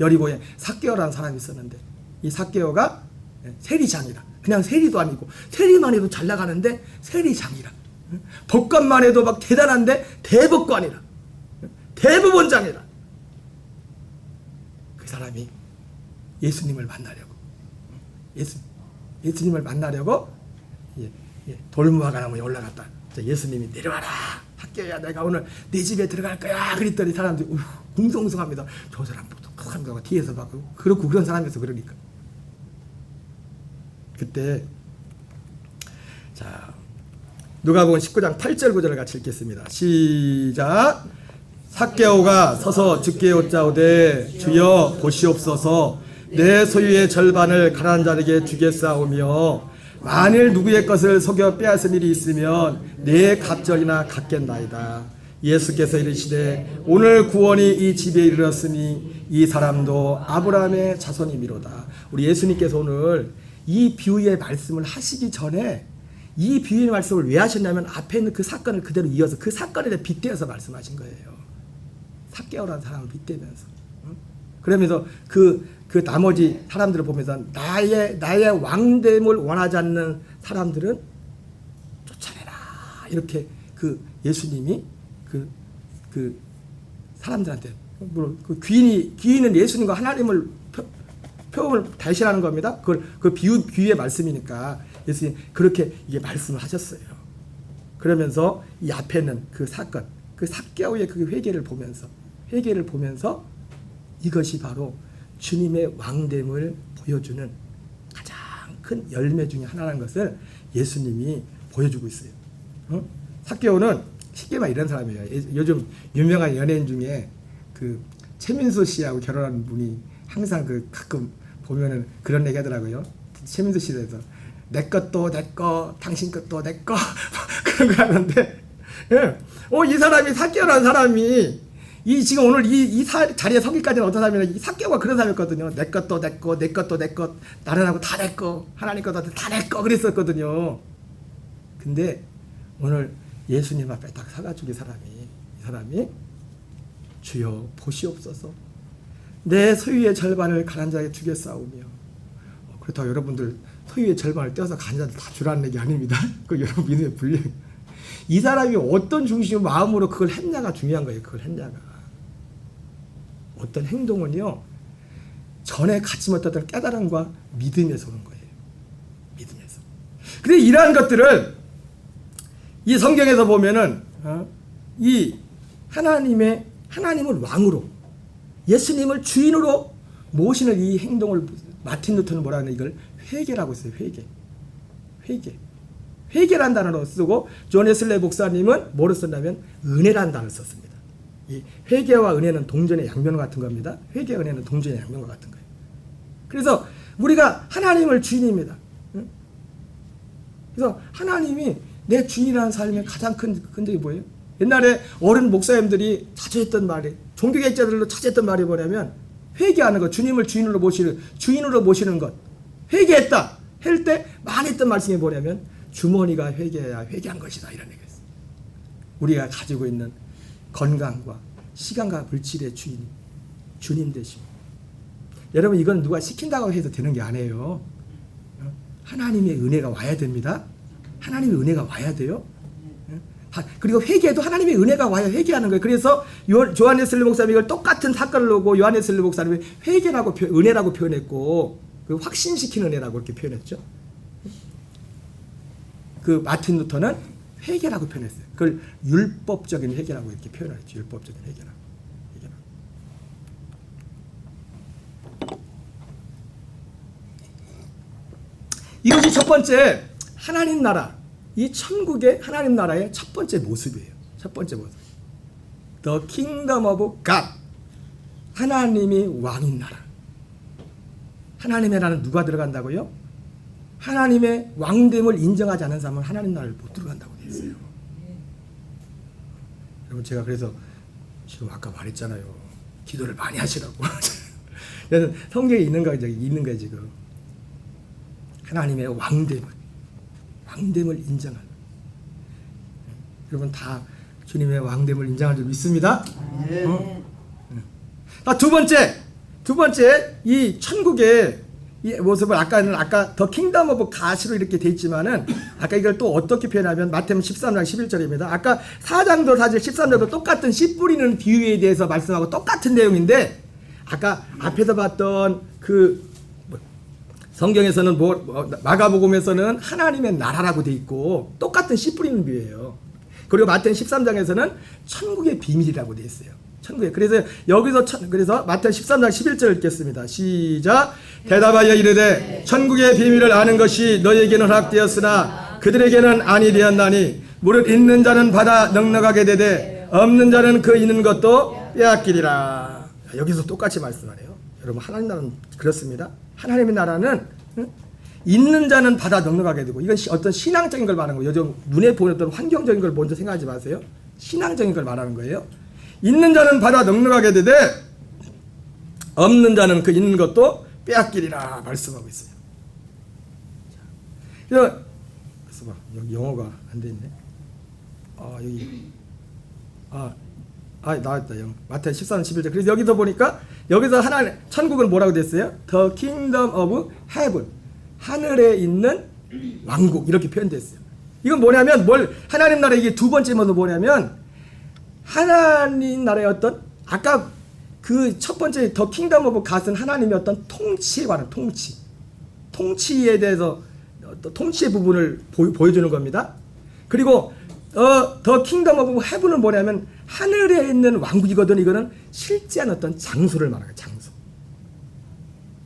여리고에 삭개오라는 사람이 있었는데 이 삭개오가 세리장이라. 그냥 세리도 아니고 세리만 해도 잘 나가는데 세리장이라. 법관만 해도 막 대단한데 대법관이라. 대법원장이라. 그 사람이 예수님을 만나려고 돌무화과 나무에 올라갔다. 예수님이 내려와라. 삭개오야 내가 오늘 네 집에 들어갈 거야. 그랬더니 사람들이 궁성성합니다. 저 사람부터 그 사람들과 뒤에서 막 그렇고 그런 사람이어서 그러니까. 그때 자 누가복음 19장 8절 9절을 같이 읽겠습니다. 시작. 삭개오가 서서 주께 여짜오되 주여 보시옵소서 내 소유의 절반을 가난한 자에게 주겠사오며 만일 누구의 것을 속여 빼앗은 일이 있으면 내 갑절이나 갚겠나이다. 예수께서 이르시되 오늘 구원이 이 집에 이르렀으니 이 사람도 아브라함의 자손이미로다. 우리 예수님께서 오늘 이 비유의 말씀을 하시기 전에 이 비유의 말씀을 왜 하셨냐면 앞에 있는 그 사건을 그대로 이어서 그 사건에 대해 빗대어서 말씀하신 거예요. 삭개오라는 사람을 빗대면서. 그러면서 그 나머지 사람들을 보면서 나의 왕됨을 원하지 않는 사람들은 쫓아내라. 이렇게 그 예수님이 그 사람들한테 물론 그 귀인은 예수님과 하나님을 표현을 대신하는 겁니다. 그 비유의 말씀이니까 예수님 그렇게 이게 말씀을 하셨어요. 그러면서 이 앞에는 그 사건, 그 삭개오의 그 회개를 보면서 이것이 바로 주님의 왕됨을 보여주는 가장 큰 열매 중에 하나라는 것을 예수님이 보여주고 있어요. 삭개오는 쉽게 말해 이런 사람이에요. 요즘 유명한 연예인 중에 그 최민수 씨하고 결혼한 분이 항상 그 가끔 보면은 그런 얘기 하더라고요. 최민수 씨에 대해서 내 것도 내 거, 당신 것도 내 거 그런 거 하는데 이 사람이 삭개오라는 사람이 지금 오늘 이 자리에 서기까지는 어떤 사람이냐, 삭개오가 그런 사람이었거든요. 내 것도 내 거, 내 것도 내 것, 다른 하고 다 내 거, 하나님 것도 다 내 거 그랬었거든요. 근데 오늘 예수님 앞에 딱 서가지고 이 사람이 주여 보시옵소서 내 소유의 절반을 가난한 자에게 주겠사오며. 그렇다고 여러분들 소유의 절반을 떼어서 가난한 자들 다 주라는 얘기 아닙니다. 그 여러분 믿음의 불량. 이 사람이 어떤 중심 마음으로 그걸 했냐가 중요한 거예요. 그걸 했냐가. 어떤 행동은요 전에 갖지 못했던 깨달음과 믿음에서 오는 거예요. 믿음에서. 근데 이러한 것들을 이 성경에서 보면은 이 하나님을 왕으로 예수님을 주인으로 모시는 이 행동을 마틴 루터는 뭐라 하냐, 이걸 회개라고 했어요. 회개란 단어로 쓰고 존 웨슬레이 목사님은 뭐를 썼냐면 은혜란 단어를 썼습니다. 이 회개와 은혜는 동전의 양면 같은 겁니다. 회개와 은혜는 동전의 양면과 같은 거예요. 그래서 우리가 하나님을 주인입니다. 그래서 하나님이 내 주인이라는 삶의 가장 큰 적이 뭐예요? 옛날에 어른 목사님들이 자주 했던 말이, 종교개혁자들로 자주 했던 말이 뭐냐면 회개하는 것, 주님을 주인으로 모시는 것. 회개했다 할 때 많이 했던 말씀이 뭐냐면 주머니가 회개해야 회개한 것이다, 이런 얘기였어요. 우리가 가지고 있는 건강과 시간과 물질의 주님 되시고. 여러분 이건 누가 시킨다고 해서 되는 게 아니에요. 하나님의 은혜가 와야 됩니다. 하나님의 은혜가 와야 돼요. 그리고 회개도 하나님의 은혜가 와야 회개하는 거예요. 그래서 요한 웨슬리 목사님이 이걸 똑같은 사건을 놓고 요한 웨슬리 목사님이 회개라고 은혜라고 표현했고 그 확신시키는 은혜라고 이렇게 표현했죠. 그 마틴 루터는 회개라고 표현했어요. 그걸 율법적인 회개라고 이렇게 표현했죠. 율법적인 회개라고. 이것이 첫 번째 하나님 나라, 이 천국의 하나님 나라의 첫 번째 모습이에요. 첫 번째 모습. The Kingdom of God. 하나님이 왕인 나라. 하나님의 나라는 누가 들어간다고요? 하나님의 왕됨을 인정하지 않은 사람은 하나님 나라를 못 들어간다고 되어 있어요. 여러분 제가 그래서 지금 아까 말했잖아요. 기도를 많이 하시라고. 그래서 성경에 있는 거예요 지금. 하나님의 왕됨을 인정하는. 여러분 다 주님의 왕됨을 인정할 줄 믿습니다. 두 번째 이 천국의 이 모습을 아까 더 킹덤 오브 갓으로 이렇게 돼 있지만은 아까 이걸 또 어떻게 표현하면 마태복음 13장 11절입니다. 아까 4장도 사실 13장도 똑같은 씨 뿌리는 비유에 대해서 말씀하고 똑같은 내용인데 아까 앞에서 봤던 그 성경에서는 마가복음에서는 하나님의 나라라고 돼 있고 똑같은 씨 뿌리는 비유예요. 그리고 마태복음 13장에서는 천국의 비밀이라고 돼 있어요. 천국에. 그래서 여기서 그래서 마태복음 13장 11절 읽겠습니다. 시작. 대답하여 이르되 천국의 비밀을 아는 것이 너희에게는 허락되었으나 그들에게는 아니 되었나니 무릇 있는 자는 받아 넉넉하게 되되 없는 자는 그 있는 것도 빼앗기리라. 여기서 똑같이 말씀하네요. 여러분 하나님 나라는 그렇습니다. 하나님의 나라는 있는 자는 받아 넉넉하게 되고, 이건 어떤 신앙적인 걸 말하는 거예요. 요즘 눈에 보이는 어떤 환경적인 걸 먼저 생각하지 마세요. 신앙적인 걸 말하는 거예요. 있는 자는 받아 넉넉하게 되되 없는 자는 그 있는 것도 빼앗기리라 말씀하고 있어요. 그래서 봐, 여기 영어가 안 돼 있네. 여기 나왔다. 마태복음 14장 11절. 그래서 여기서 보니까 여기서 하나님 천국은 뭐라고 됐어요? The Kingdom of Heaven. 하늘에 있는 왕국 이렇게 표현됐어요. 이건 뭐냐면 하나님 나라 이게 두 번째 모습 뭐냐면 하나님 나라의 어떤 아까 그 첫 번째 더 킹덤 오브 갓은 하나님의 어떤 통치에 관한 통치에 대해서 통치의 부분을 보여주는 겁니다. 그리고 더 킹덤 오브 헤븐은 뭐냐면 하늘에 있는 왕국이거든. 이거는 실제한 어떤 장소를 말하는 장소.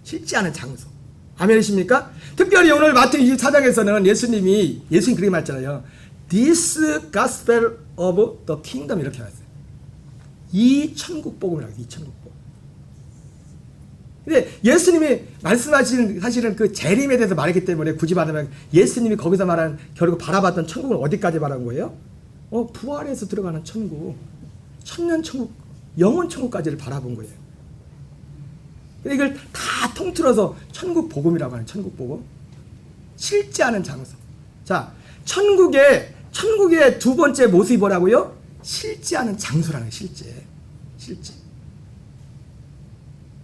실제하는 장소. 아멘이십니까? 특별히 오늘 마태복음 24장에서는 예수님이 그렇게 말했잖아요. This gospel of the kingdom 이렇게 말했어요. 이 천국 복음이라고 해요. 이 천국 복음. 근데 예수님이 말씀하신 사실은 그 재림에 대해서 말했기 때문에 굳이 말하면 예수님이 거기서 말한 결국 바라봤던 천국은 어디까지 말한 거예요? 부활해서 들어가는 천국, 천년 천국, 영원 천국까지를 바라본 거예요. 근데 이걸 다 통틀어서 천국 복음이라고 하는 천국 복음. 실제하는 장소. 자, 천국의 두 번째 모습이 뭐라고요? 실제하는 장소라는 거예요.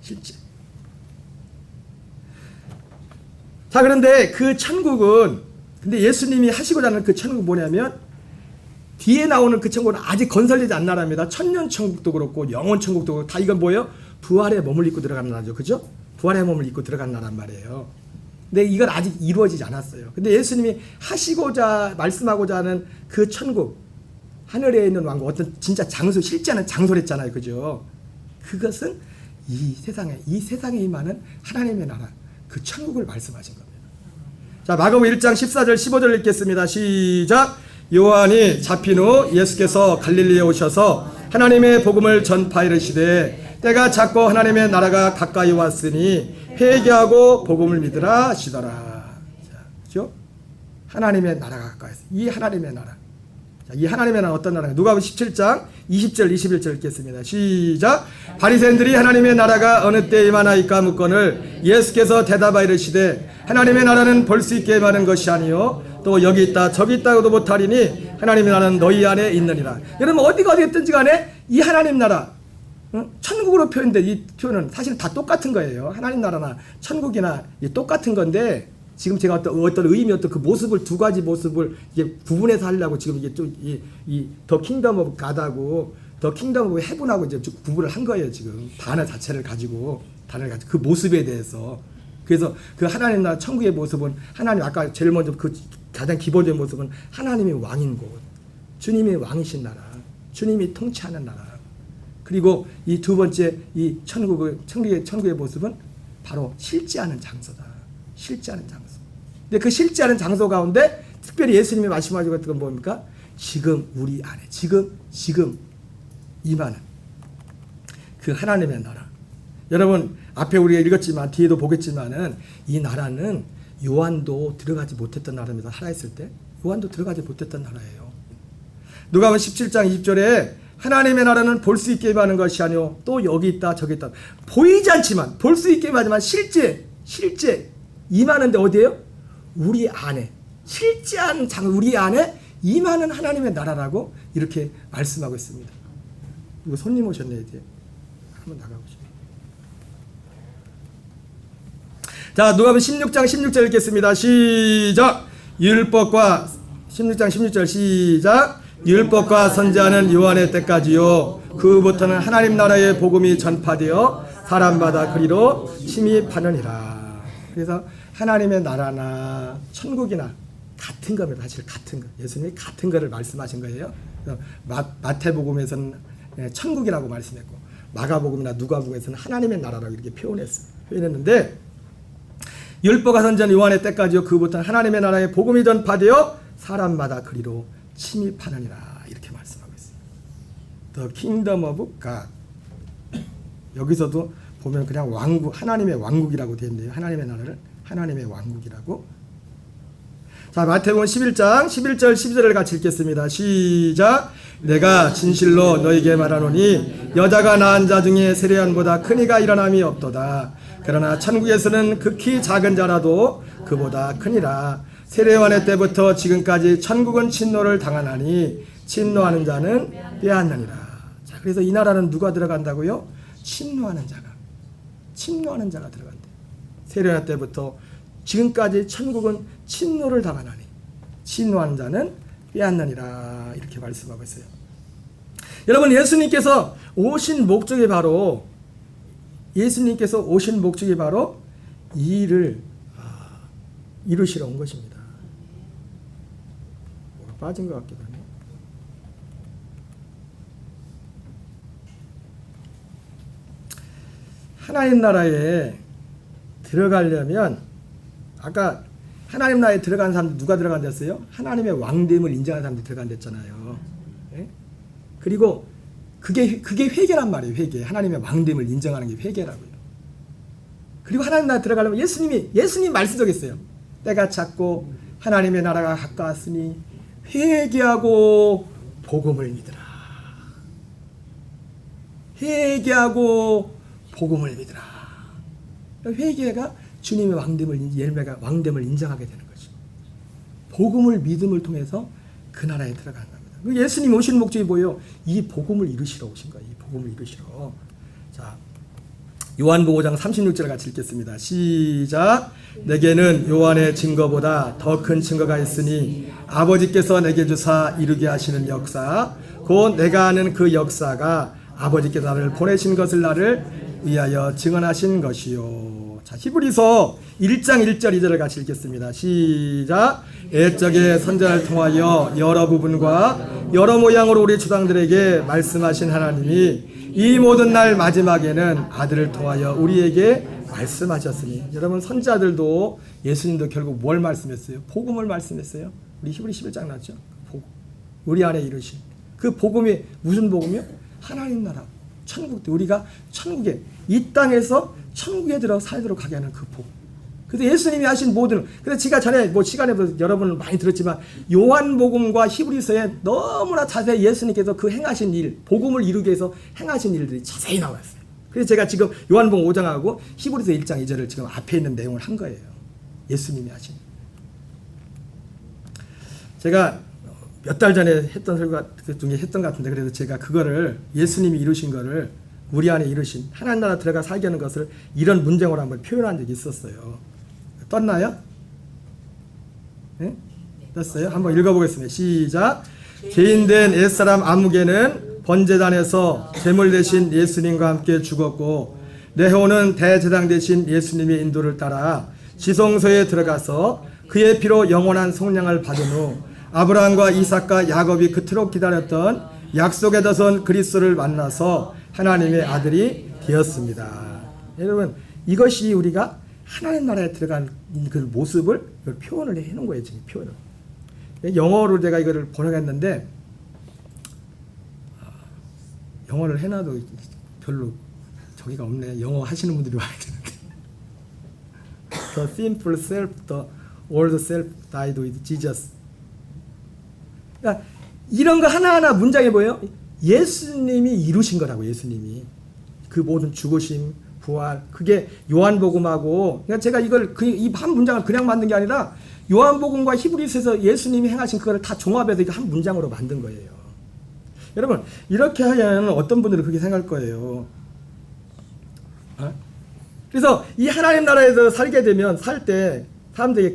실제. 자, 그런데 그 천국은, 근데 예수님이 하시고자 하는 그 천국은 뭐냐면 뒤에 나오는 그 천국은 아직 건설되지 않은 나라입니다. 천년 천국도 그렇고 영원 천국도 그렇고 다 이건 뭐예요? 부활의 몸을 입고 들어가는 나라죠. 그죠? 부활의 몸을 입고 들어가는 나란 말이에요. 근데 이건 아직 이루어지지 않았어요. 근데 예수님이 하시고자 말씀하고자 하는 그 천국, 하늘에 있는 왕국, 어떤 진짜 장소, 실제하는 장소랬잖아요. 그죠? 그것은 이 세상에 임하는 하나님의 나라, 그 천국을 말씀하신 겁니다. 자, 마가복음 1장 14절 15절 읽겠습니다. 시작. 요한이 잡힌 후 예수께서 갈릴리에 오셔서 하나님의 복음을 전파이르시되 때가 찼고 하나님의 나라가 가까이 왔으니 회개하고 복음을 믿으라 하시더라. 자, 그죠? 하나님의 나라가 가까이 왔어요. 이 하나님의 나라. 자, 이 하나님의 나라 어떤 나라가? 누가복음 17장 20절 21절 읽겠습니다. 시작. 바리새인들이 하나님의 나라가 어느 때에 임하나이까 묻거늘 예수께서 대답하이르시되 하나님의 나라는 볼 수 있게 임하는 것이 아니요 또 여기 있다 저기 있다고도 못하리니 하나님의 나라는 너희 안에 있느니라. 여러분 어디가 어디였든지 간에 이 하나님 나라, 천국으로 표현된 이 표현은 사실 다 똑같은 거예요. 하나님 나라나 천국이나 똑같은 건데 지금 제가 어떤 의미, 어떤 그 모습을, 두 가지 모습을 이게 구분해서 하려고 지금 이게 좀 이 더 킹덤 오브 갓하고 더 킹덤 오브 헤븐하고 이제 구분을 한 거예요. 지금 단어 자체를 가지고 그 모습에 대해서. 그래서 그 하나님 나라 천국의 모습은 하나님, 아까 제일 먼저 그 가장 기본적인 모습은 하나님이 왕인 곳, 주님이 왕이신 나라, 주님이 통치하는 나라. 그리고 이 두 번째 이 천국의 모습은 바로 실제하는 장소다. 실제하는 장소. 근데 그 실제하는 장소 가운데 특별히 예수님이 말씀하시고 있던 건 뭡니까? 지금 우리 안에 지금 임하는 그 하나님의 나라. 여러분 앞에 우리가 읽었지만 뒤에도 보겠지만은 이 나라는 요한도 들어가지 못했던 나라입니다. 살아있을 때 요한도 들어가지 못했던 나라예요. 누가복음 17장 20절에 하나님의 나라는 볼 수 있게 임하는 것이 아니요 또 여기 있다 저기 있다. 보이지 않지만 볼 수 있게 임하지만 실제 임하는데 어디예요? 우리 안에, 실제한 우리 안에 임하는 하나님의 나라라고 이렇게 말씀하고 있습니다. 이거 손님 오셨네. 이제 한번 나가보시죠. 자, 누가복음 16장 16절 읽겠습니다. 시작. 율법과 16장 16절 시작. 율법과 선지자는 요한의 때까지요 그부터는 하나님 나라의 복음이 전파되어 사람마다 그리로 침입하느니라. 그래서 하나님의 나라나 천국이나 같은 겁니다. 사실 같은 거. 예수님이 같은 거를 말씀하신 거예요. 마태복음에서는 천국이라고 말씀했고 마가복음이나 누가복음에서는 하나님의 나라라고 이렇게 표현했는데 율법과 선지자는 요한의 때까지요 그부터는 하나님의 나라의 복음이 전파되어 사람마다 그리로 침입하느니라 이렇게 말씀하고 있습니다. The Kingdom of God. 여기서도 보면 그냥 왕국, 하나님의 왕국이라고 되어 있네요. 하나님의 나라를 하나님의 왕국이라고. 자, 마태복음 11장 11절 12절을 같이 읽겠습니다. 시작. 내가 진실로 너에게 말하노니 여자가 낳은 자 중에 세례요한보다 큰 이가 일어남이 없도다. 그러나 천국에서는 극히 작은 자라도 그보다 크니라. 세례요한의 때부터 지금까지 천국은 침노를 당하나니 침노하는 자는 빼앗느니라. 자, 그래서 이 나라는 누가 들어간다고요? 침노하는 자가 들어간대. 세례요한 때부터 지금까지 천국은 침노를 당하나니 침노하는 자는 빼앗느니라. 이렇게 말씀하고 있어요. 여러분, 예수님께서 오신 목적이 바로 이 일을 이루시러 온 것입니다. 뭐가 빠진 것 같기도 하네요. 하나님 나라에 들어가려면, 아까 하나님 나라에 들어간 사람들 누가 들어간댔어요? 하나님의 왕됨을 인정하는 사람들이 들어간댔잖아요. 예? 그리고 그게 회개란 말이에요. 회개. 하나님의 왕됨을 인정하는 게 회개라고요. 그리고 하나님 나라에 들어가려면 예수님이 말씀하셨어요. 때가 찼고 하나님의 나라가 가까웠으니 회개하고 복음을 믿으라. 회개하고 복음을 믿으라. 회개가 주님의 왕됨을 인정하게 되는 거죠. 복음을 믿음을 통해서 그 나라에 들어가는 겁니다. 예수님 오신 목적이 뭐예요? 이 복음을 이루시러 오신 거예요. 이 복음을 이루시러. 자, 요한복음 5장 36절 같이 읽겠습니다. 시작. 내게는 요한의 증거보다 더 큰 증거가 있으니 아버지께서 내게 주사 이루게 하시는 역사, 곧 내가 아는 그 역사가 아버지께서 나를 보내신 것을 나를 위하여 증언하신 것이요. 자, 히브리서 1장 1절 2절을 같이 읽겠습니다. 시작. 옛적에 선지자를 통하여 여러 부분과 여러 모양으로 우리 조상들에게 말씀하신 하나님이 이 모든 날 마지막에는 아들을 통하여 우리에게 말씀하셨으니. 여러분, 선지자들도 예수님도 결국 뭘 말씀했어요? 복음을 말씀했어요. 우리 히브리 11장 났죠? 복음. 우리 안에 이루신 그 복음이 무슨 복음이요? 하나님 나라, 천국 때 우리가 천국에, 이 땅에서 천국에 들어 살도록 하게 하는 그 복음. 그래서 예수님이 하신 모든, 그래서 제가 전에 시간에 여러분 많이 들었지만 요한복음과 히브리서에 너무나 자세히 예수님께서 그 행하신 일, 복음을 이루기 위해서 행하신 일들이 자세히 나왔어요. 그래서 제가 지금 요한복음 5장하고 히브리서 1장 2절을 지금 앞에 있는 내용을 한 거예요. 예수님이 하신. 제가 몇 달 전에 했던 설교 중에 했던 것 같은데, 그래서 제가 그거를 예수님이 이루신 거를 우리 안에 이루신 하나님 나라 들어가 살게 하는 것을 이런 문장으로 한번 표현한 적이 있었어요. 떴나요? 네? 떴어요? 한번 읽어보겠습니다. 시작. 죄인된 옛사람 아무개는 번제단에서 제물 대신 예수님과 함께 죽었고 레호는 대제당 대신 예수님의 인도를 따라 지성소에 들어가서 그의 피로 영원한 속량을 받은 후 아브라함과 이삭과 야곱이 그토록 기다렸던 약속의 자손 그리스도를 만나서 하나님의 아들이 되었습니다. 여러분, 이것이 우리가 하나님 나라에 들어간 그 모습을 표현을 해놓은 거예요. 지금 표현을. 영어로 제가 이거를 번역했는데 영어를 해놔도 별로 저기가 없네. 영어 하시는 분들이 와야 되는데. The simple self, the old self died with Jesus. 그러니까 이런 거 하나하나 문장에 뭐예요? 예수님이 이루신 거라고. 예수님이 그 모든 죽으심, 부활, 그게 요한복음하고, 그러니까 제가 이걸 이 한 문장을 그냥 만든 게 아니라 요한복음과 히브리서에서 예수님이 행하신 그거를 다 종합해서 이거 한 문장으로 만든 거예요. 여러분, 이렇게 하면 어떤 분들은 그렇게 생각할 거예요. 그래서 이 하나님 나라에서 살게 되면 살 때 사람들에게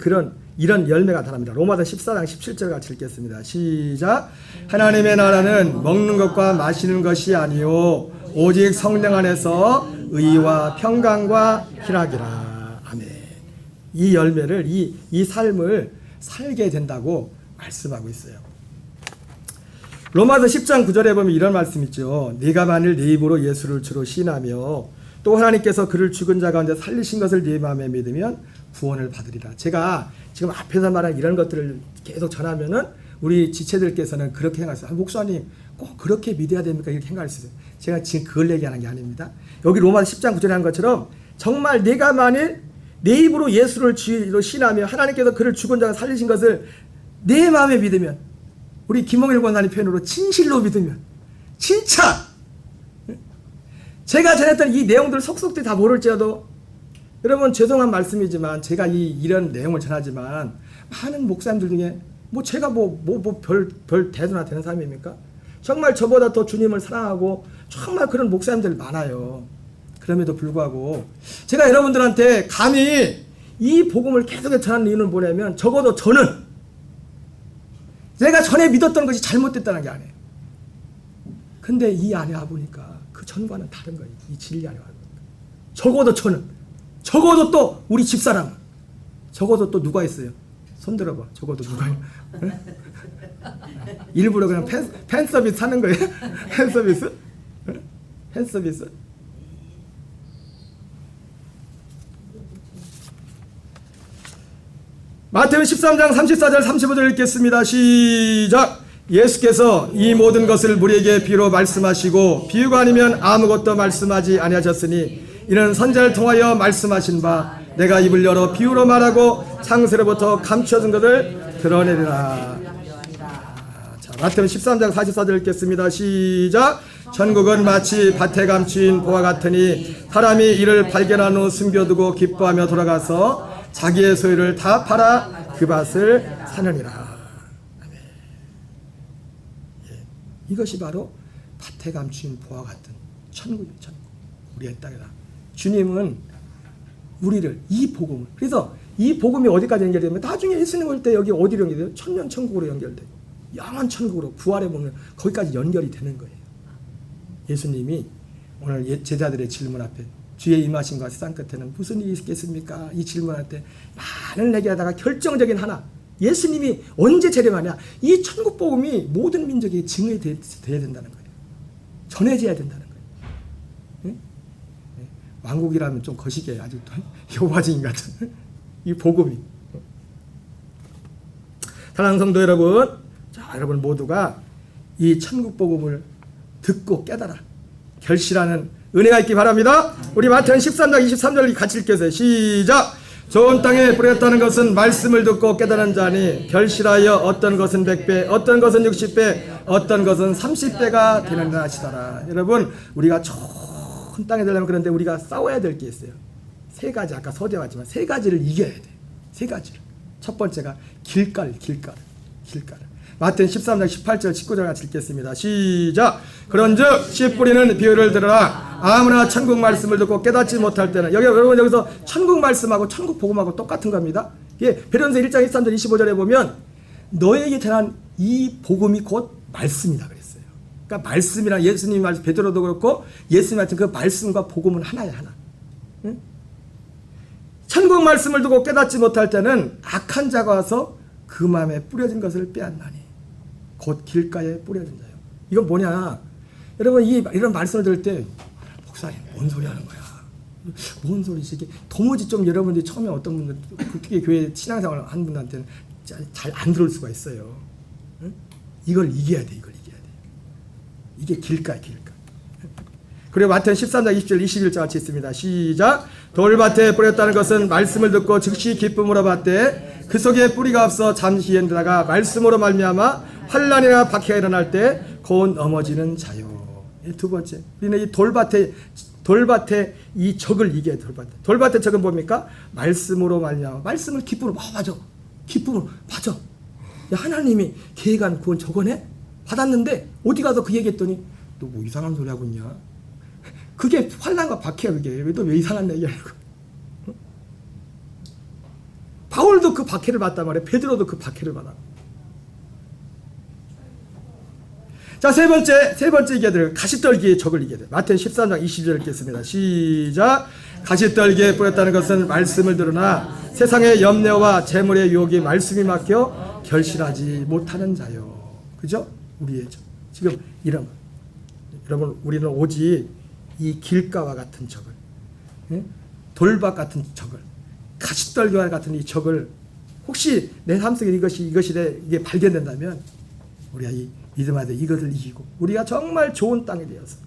이런 열매가 나타납니다. 로마서 14장 17절 같이 읽겠습니다. 시작. 하나님의 나라는 먹는 것과 마시는 것이 아니요 오직 성령 안에서 의와 평강과 희락이라. 아멘. 이 열매를, 이 삶을 살게 된다고 말씀하고 있어요. 로마서 10장 9절에 보면 이런 말씀 있죠. 네가 만일 네 입으로 예수를 주로 시인하며 또 하나님께서 그를 죽은 자 가운데 살리신 것을 네 마음에 믿으면 구원을 받으리라. 제가 지금 앞에서 말한 이런 것들을 계속 전하면은 우리 지체들께서는 그렇게 생각했어요. 목사님 꼭 그렇게 믿어야 됩니까? 이렇게 생각했어요. 제가 지금 그걸 얘기하는 게 아닙니다. 여기 로마서 10장 9절에 한 것처럼 정말 내가 만일 내 입으로 예수를 주로 신하며 하나님께서 그를 죽은 자가 살리신 것을 내 마음에 믿으면, 우리 김홍일 권사님 표현으로 진실로 믿으면, 진짜 제가 전했던 이 내용들을 속속들이 다 모를지라도, 여러분 죄송한 말씀이지만 제가 이런 내용을 전하지만 많은 목사님들 중에 제가 별 대도나 되는 사람입니까? 정말 저보다 더 주님을 사랑하고 정말 그런 목사님들 많아요. 그럼에도 불구하고 제가 여러분들한테 감히 이 복음을 계속 전하는 이유는 뭐냐면, 적어도 저는 내가 전에 믿었던 것이 잘못됐다는 게 아니에요. 근데 이 안에 와보니까 그 전과는 다른 거예요. 이 진리 안에 와보니까. 적어도 저는, 적어도 또 우리 집사람은, 적어도 또 누가 있어요? 손 들어봐. 적어도 누가요? 일부러 그냥 팬 서비스 하는 거예요? 팬 서비스? 팬 서비스? 마태복음 13장 34절 35절 읽겠습니다. 시작. 예수께서 이 모든 것을 우리에게 비유로 말씀하시고 비유가 아니면 아무것도 말씀하지 아니하셨으니 이는 선지자를 통하여 말씀하신 바 내가 입을 열어 비유로 말하고 창세로부터 감추어둔 것을 드러내리라. 자, 마태복음 13장 44절 읽겠습니다. 시작. 천국은 마치 밭에 감추인 보와 같으니 사람이 이를 발견한 후 숨겨두고 기뻐하며 돌아가서 자기의 소유를 다 팔아 그 밭을 사느니라. 이것이 바로 밭에 감추인 보와 같은 천국이에요. 천국. 우리의 땅이다. 주님은 우리를, 이 복음을, 그래서 이 복음이 어디까지 연결되면 나중에 예수님 올 때 여기 어디로 연결돼요? 천년 천국으로 연결돼요. 영원 천국으로 부활해 보면 거기까지 연결이 되는 거예요. 예수님이 오늘 제자들의 질문 앞에 주의 임하심과 세상 끝에는 무슨 일이 있겠습니까? 이 질문할 때 많은 얘기하다가 결정적인 하나, 예수님이 언제 재림하냐? 이 천국 복음이 모든 민족이 증언이 돼야 된다는 거예요. 전해져야 된다는 거예요. 네? 네. 왕국이라면 좀 거시기해. 아직도 여호와 증인 같은 이 복음이. 사랑하는 성도 여러분, 자, 여러분 모두가 이 천국 복음을 듣고 깨달아 결실하는 은혜가 있기 바랍니다. 우리 마태복음 13장 23절 같이 읽겠어요. 시작. 좋은 땅에 뿌렸다는 것은 말씀을 듣고 깨달은 자니 결실하여 어떤 것은 100배, 어떤 것은 60배, 어떤 것은 30배가 되느니라 하시더라. 여러분, 우리가 좋은 땅에 되려면 그런데 우리가 싸워야 될 게 있어요. 세 가지, 아까 서두에 왔지만 세 가지를 이겨야 돼. 세 가지를. 첫 번째가 길가를. 마태복음 13장 18절 19절 같이 읽겠습니다. 시작. 그런즉 씨 뿌리는 비유를 들으라. 아무나 천국 말씀을 듣고 깨닫지 못할 때는, 여러분 여기서 천국 말씀하고 천국 복음하고 똑같은 겁니다. 예, 베드로전서 1장 23절 25절에 보면 너에게 전한 이 복음이 곧 말씀이다 그랬어요. 그러니까 말씀이란 예수님 말씀, 베드로도 그렇고 예수님 말씀, 그 말씀과 복음은 하나야, 하나. 응? 천국 말씀을 듣고 깨닫지 못할 때는 악한 자가 와서 그 마음에 뿌려진 것을 빼앗나니 곧 길가에 뿌려진 자요. 이건 뭐냐? 여러분 이런 말씀을 들을 때 목사님 뭔 소리 하는 거야? 뭔 소리지? 이게 도무지 좀 여러분들이 처음에 어떤 분들 특히 교회 신앙생활 하는 분들한테는 잘 안 들을 수가 있어요. 응? 이걸 이겨야 돼. 이게 길가야. 그리고 마태복음 13장 20절 21절 같이 있습니다. 시작. 돌밭에 뿌렸다는 것은 말씀을 듣고 즉시 기쁨으로 받되 그 속에 뿌리가 없어 잠시 연다가 말씀으로 말미암아 환난이나 박해가 일어날 때 곧 넘어지는 자요. 두 번째, 우리는 이 돌밭에 이 적을 이겨야 돼. 돌밭의 적은 뭡니까? 말씀으로 말미암아. 말씀을 기쁨으로, 맞아. 기쁨으로, 맞아. 야, 하나님이 계획한 구원 저거네? 받았는데 어디 가서 그 얘기했더니 너 뭐 이상한 소리 하고 있냐? 그게 환난과 박해야. 그게 왜 이상한 얘기하냐고. 바울도 그 박해를 받단 말이에요. 베드로도 그 박해를 받아. 자, 세 번째 이겨야 돼요. 가시떨기의 적을 이겨야 돼요. 마태복음 13장 20절 읽겠습니다. 시작. 가시떨기에 뿌렸다는 것은 말씀을 들으나 세상의 염려와 재물의 유혹이 말씀이 막혀 결실하지 못하는 자요. 그죠? 우리의 적. 지금 이런 여러분, 우리는 오직 이 길가와 같은 적을, 돌밭 같은 적을, 가시떨기와 같은 이 적을 혹시 내 삶 속에 이게 발견된다면 우리가 이 믿음 안에 이것을 이기고 우리가 정말 좋은 땅에 되어서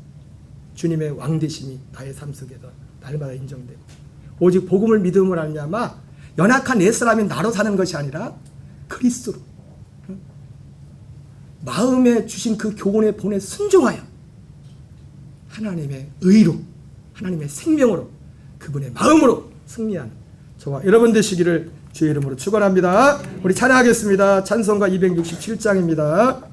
주님의 왕되심이 나의 삶 속에서 날마다 인정되고 오직 복음을 믿음으로 말미암아 연약한 옛사람이 나로 사는 것이 아니라 그리스도로 마음에 주신 그 교훈의 본에 순종하여 하나님의 의로 하나님의 생명으로 그분의 마음으로 승리하는 저와 여러분 되시기를 주의 이름으로 축원합니다. 우리 찬양하겠습니다. 찬송가 267장입니다.